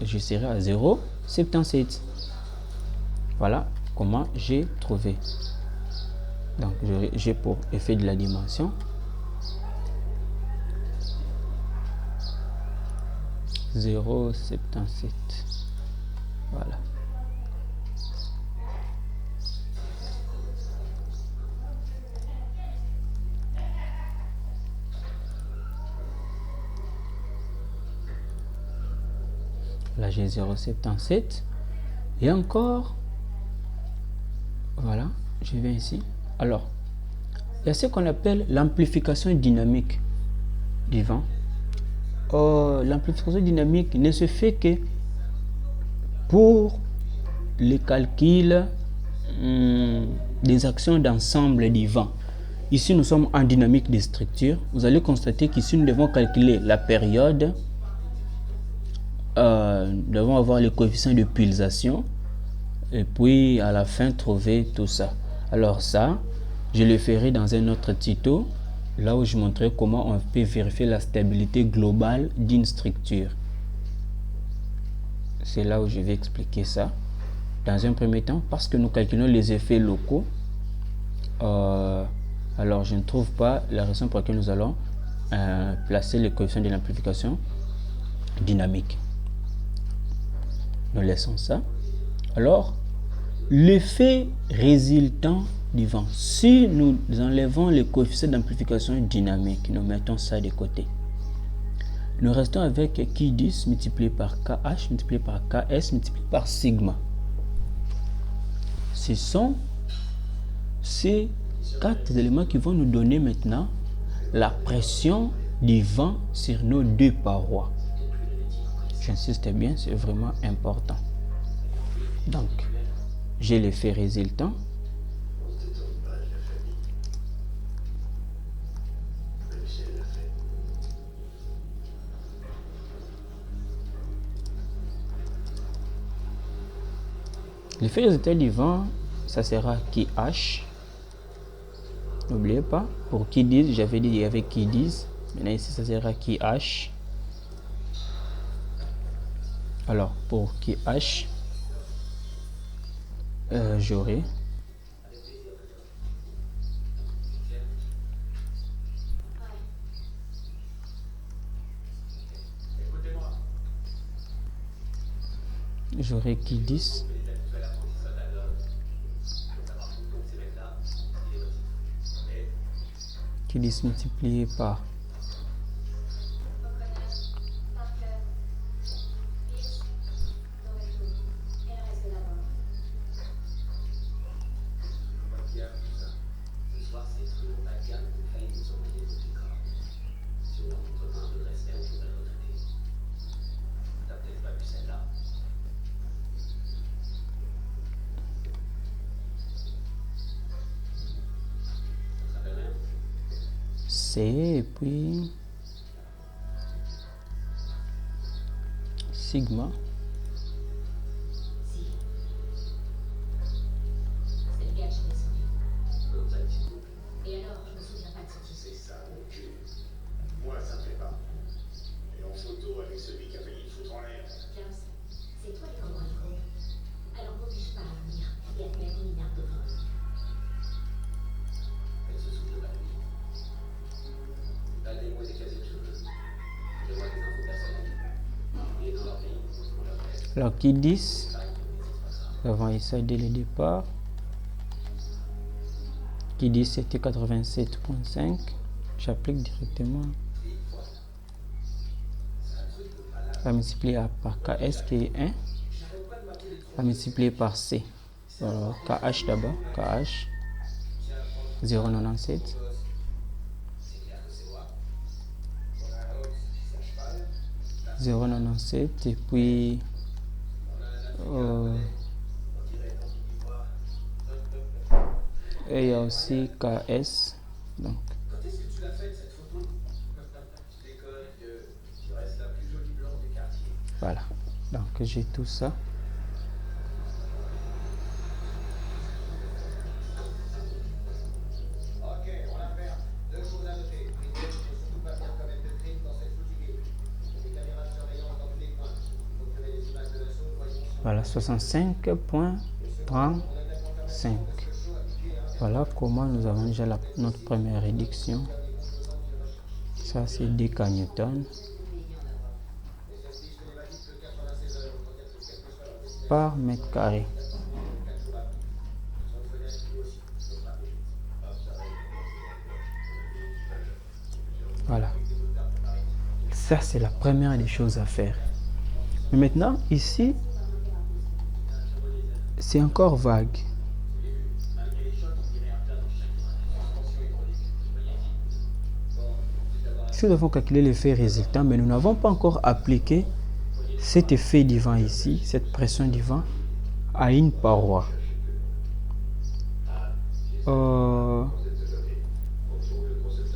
je serai à 0,77. Voilà comment j'ai trouvé. Donc, j'ai pour effet de la dimension 0,77. Voilà. Là, j'ai 0,77. Et encore, voilà, je vais ici. Alors, il y a ce qu'on appelle l'amplification dynamique du vent. L'amplification dynamique ne se fait que pour les calculs des actions d'ensemble du vent. Ici, nous sommes en dynamique des structures. Vous allez constater qu'ici, nous devons calculer la période. Nous devons avoir les coefficients de pulsation. Et puis, à la fin, trouver tout ça. Alors ça, je le ferai dans un autre tuto, là où je montrerai comment on peut vérifier la stabilité globale d'une structure. C'est là où je vais expliquer ça. Dans un premier temps, parce que nous calculons les effets locaux, alors je ne trouve pas la raison pour laquelle nous allons placer les coefficients de l'amplification dynamique. Nous laissons ça. Alors, l'effet résultant du vent. Si nous enlevons les coefficients d'amplification dynamique, nous mettons ça de côté. Nous restons avec Q10 multiplié par KH multiplié par KS multiplié par sigma. Ce sont ces 4 éléments qui vont nous donner maintenant la pression du vent sur nos deux parois. J'insiste bien, c'est vraiment important. Donc, j'ai l'effet résultant. L'effet résultant du vent, ça sera KH. N'oubliez pas, pour Q10, j'avais dit il y avait Q10. Maintenant ici, ça sera KH. Alors, pour KH, j'aurai Q10 Q10 multiplié par C et puis sigma alors Q10, nous avons eu ça dès le départ. Q10 c'était 87,5. J'applique directement à multiplier par KS qui est 1 à multiplier par C. Alors KH d'abord, KH 0,97 0,97 et puis et il y a aussi KS. Donc voilà, donc j'ai tout ça. Voilà, 65.35. Voilà comment nous avons déjà notre première réduction. Ça, c'est décannewton par mètre carré. Voilà. Ça, c'est la première des choses à faire. Mais maintenant, ici, c'est encore vague. Ici, nous avons calculé l'effet résultant, mais nous n'avons pas encore appliqué cet effet du vent ici, cette pression du vent, à une paroi.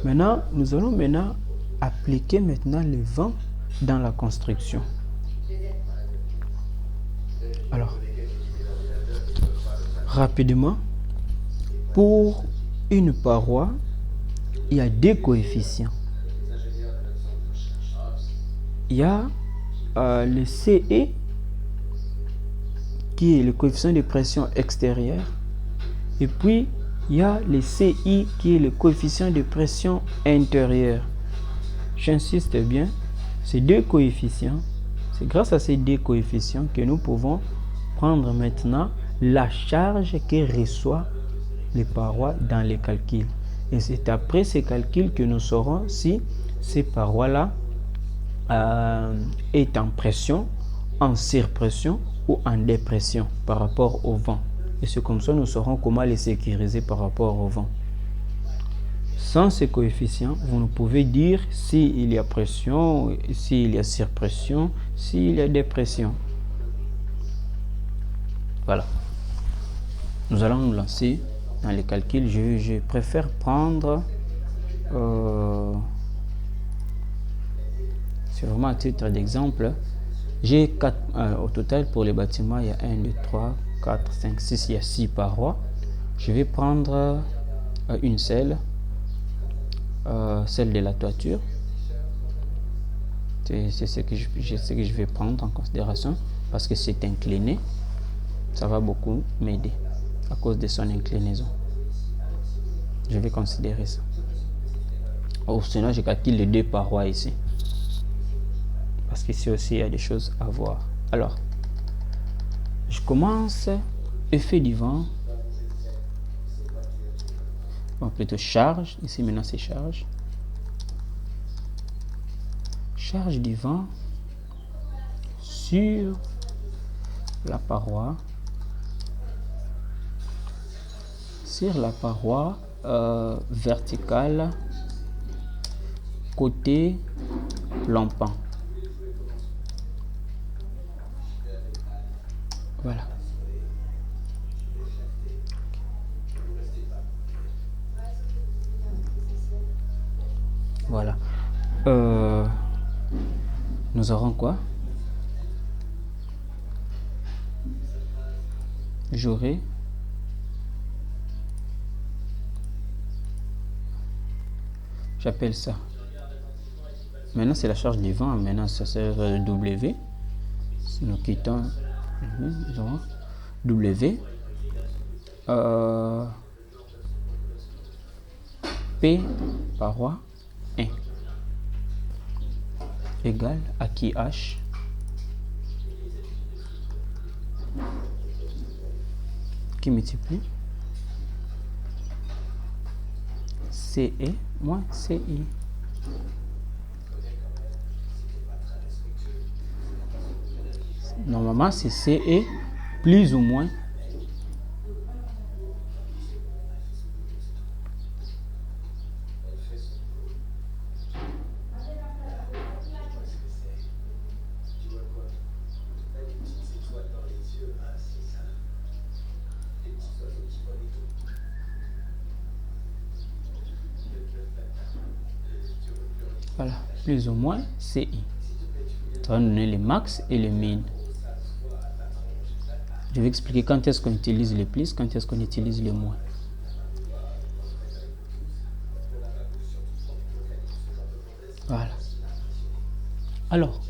Maintenant, nous allons appliquer le vent dans la construction. Alors, rapidement, pour une paroi, il y a deux coefficients. Il y a le CE, qui est le coefficient de pression extérieure, et puis il y a le CI, qui est le coefficient de pression intérieure. J'insiste bien, ces deux coefficients, c'est grâce à ces deux coefficients que nous pouvons prendre maintenant la charge que reçoit les parois dans les calculs. Et c'est après ces calculs que nous saurons si ces parois-là est en pression, en surpression ou en dépression par rapport au vent. Et c'est comme ça que nous saurons comment les sécuriser par rapport au vent. Sans ces coefficients, vous ne pouvez dire s'il y a pression, s'il y a surpression, s'il y a dépression. Voilà. Nous allons nous lancer dans les calculs. Je préfère prendre... c'est vraiment à titre d'exemple. J'ai 4 au total pour les bâtiments. Il y a 1, 2, 3, 4, 5, 6. Il y a 6 parois. Je vais prendre une celle de la toiture. C'est ce que je vais prendre en considération parce que c'est incliné. Ça va beaucoup m'aider à cause de son inclinaison. Je vais considérer ça. Sinon, je calcule les deux parois ici. Parce qu'ici aussi, il y a des choses à voir. Alors, je commence effet du vent. Bon, plutôt charge. Ici, maintenant, c'est charge. Charge du vent sur la paroi. Sur la paroi verticale côté lampant. Voilà. Voilà. Nous aurons quoi? J'aurai j'appelle ça. Maintenant, c'est la charge du vent. Maintenant, ça sert W. Nous quittons W. P paroi 1 égale à qui H qui multiplie CE moins CI. Normalement, c'est CE plus ou moins voilà, plus ou moins CI. Ça va nous donner les max et les min. Je vais expliquer quand est-ce qu'on utilise les plus, quand est-ce qu'on utilise les moins. Voilà. Alors,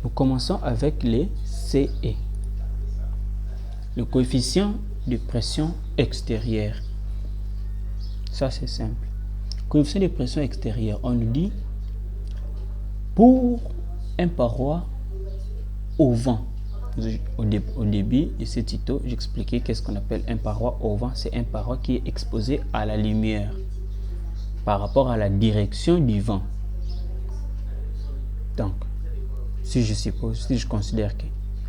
nous commençons avec les CE. le coefficient de pression extérieure. Ça, c'est simple. Coefficient de pression extérieure, on nous dit pour une paroi au vent. Au début de ce tuto, j'expliquais qu'est-ce qu'on appelle un paroi au vent. C'est un paroi qui est exposé à la lumière par rapport à la direction du vent. Donc, si je considère que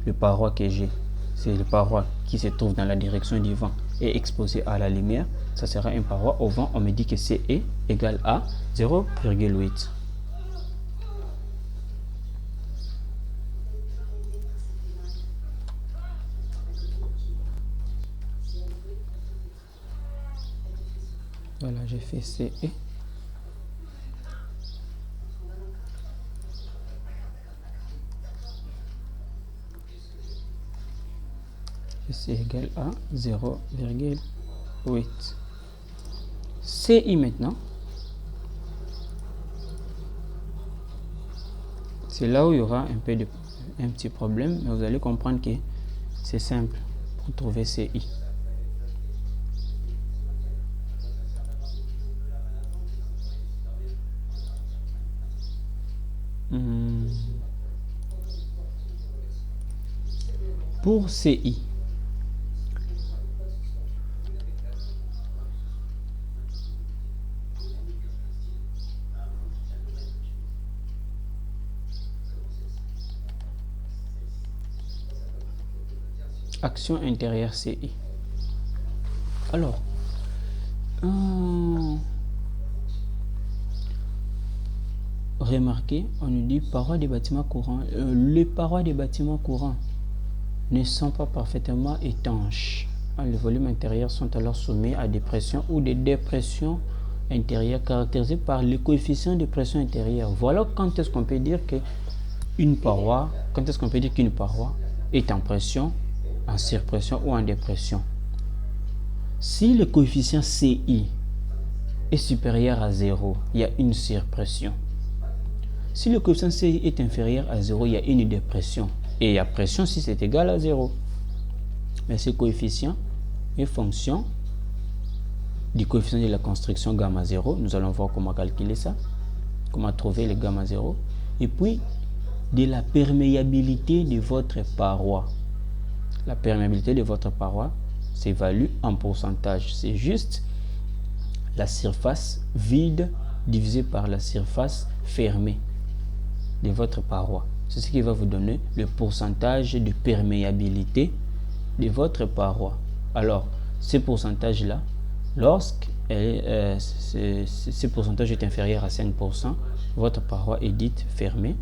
le paroi que j'ai, c'est le paroi qui se trouve dans la direction du vent et exposé à la lumière, ça sera une paroi au vent. On me dit que CE égale à 0,8. Voilà, j'ai fait CE. C'est égal à 0,8. CI maintenant, c'est là où il y aura un petit problème, mais vous allez comprendre que c'est simple pour trouver CI. Pour CI, action intérieure CI. Alors, remarquez, on nous dit parois des bâtiments courants. Les parois des bâtiments courants ne sont pas parfaitement étanches. Les volumes intérieurs sont alors soumis à des pressions ou des dépressions intérieures caractérisées par le coefficient de pression intérieure. Voilà quand est-ce qu'on peut dire qu'une paroi est en pression, en surpression ou en dépression. Si le coefficient CI est supérieur à 0, il y a une surpression. Si le coefficient CI est inférieur à 0, il y a une dépression. Et il y a pression si c'est égal à 0. Mais ce coefficient est fonction du coefficient de la construction gamma 0. Nous allons voir comment calculer ça, comment trouver le gamma 0. Et puis, de la perméabilité de votre paroi. La perméabilité de votre paroi s'évalue en pourcentage. C'est juste la surface vide divisée par la surface fermée de votre paroi. C'est ce qui va vous donner le pourcentage de perméabilité de votre paroi. Alors, ce pourcentage-là, lorsque ce pourcentage est inférieur à 5%, votre paroi est dite fermée.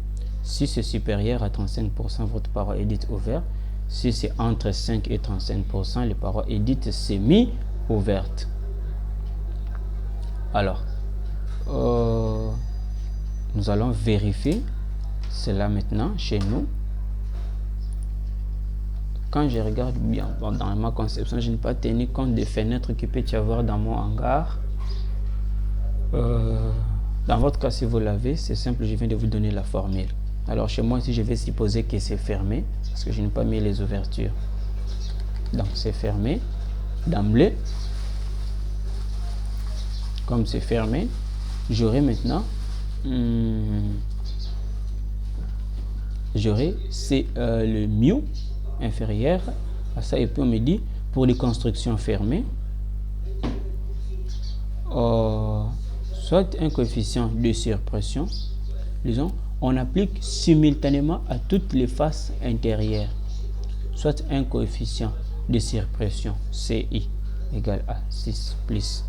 Si c'est supérieur à 35%, votre paroi est dite ouverte. Si c'est entre 5 et 35%, les parois est dite semi-ouverte. Alors, nous allons vérifier cela maintenant chez nous. Quand je regarde bien dans ma conception, je n'ai pas tenu compte des fenêtres qu'il peut y avoir dans mon hangar. Dans votre cas, si vous l'avez, c'est simple, je viens de vous donner la formule. Alors chez moi, si je vais supposer que c'est fermé, parce que je n'ai pas mis les ouvertures. Donc c'est fermé d'emblée. Comme c'est fermé, j'aurai maintenant le mu inférieur à ça. Et puis on me dit pour les constructions fermées, soit un coefficient de surpression, disons, on applique simultanément à toutes les faces intérieures, soit un coefficient de surpression CI égale à 6 plus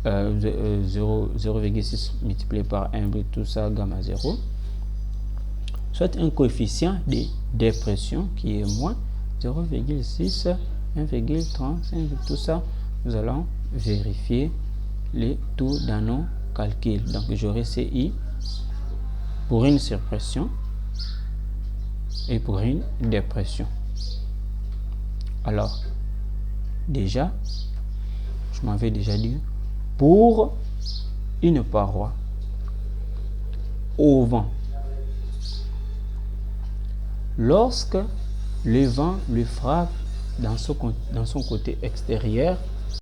0,6 multiplié par 1, tout ça, gamma 0, soit un coefficient de dépression qui est moins 0,6, 1,35, tout ça. Nous allons vérifier les tout dans nos calculs. Donc j'aurai CI pour une surpression et pour une dépression. Alors, déjà, je m'avais déjà dit, pour une paroi au vent, lorsque le vent lui frappe dans son côté extérieur,